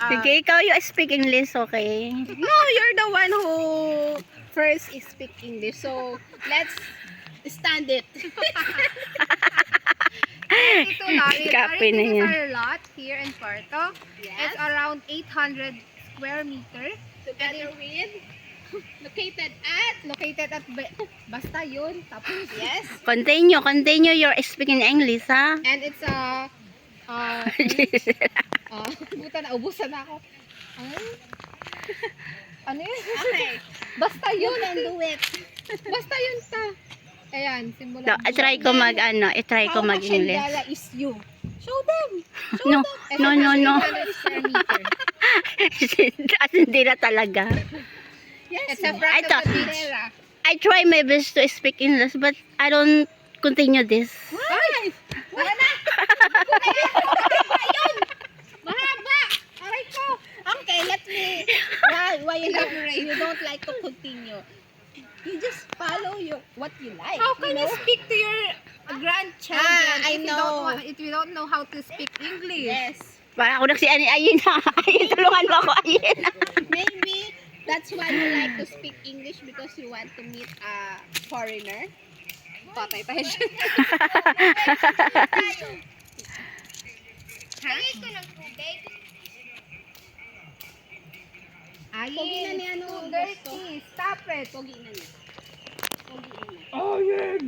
Sige, ikaw you speak English, okay? No, you're the one who first speak English. So, let's stand it. Ito lang, Copy na this is yan. our lot here in Puerto. Yes. It's around 800 square meter. Together with Located at basta yun. Tapos, yes. Continue your speaking English, ha? and it's buta na, ubusan na ako. Ano yun? Okay. Basta You yun. can do it. Basta yun ta. Ayan, simula. No, try ko How mag-English. Ashendala is you? Show them. No, no. 800 square meter. As hindi na talaga. Yes. It's a no. front Ito. of the beach. I try my best to speak English, but I don't continue this. Why? Wala na. Mahaba. Aray ko. Okay, let me. Why you don't like to continue? You just follow what you like. How can you know? speak to your grandchildren I know. if you don't know how to speak English? Yes. Para ako nagsi Ayin na. Ayin, tulungan mo ako, Ayin. Maybe that's why you like to speak English because you want to meet a foreigner. Patay tayo dyan. Pogi na niya no. Too dirty. Stop it. Pogi na niya. Pogi na niya. Ayin!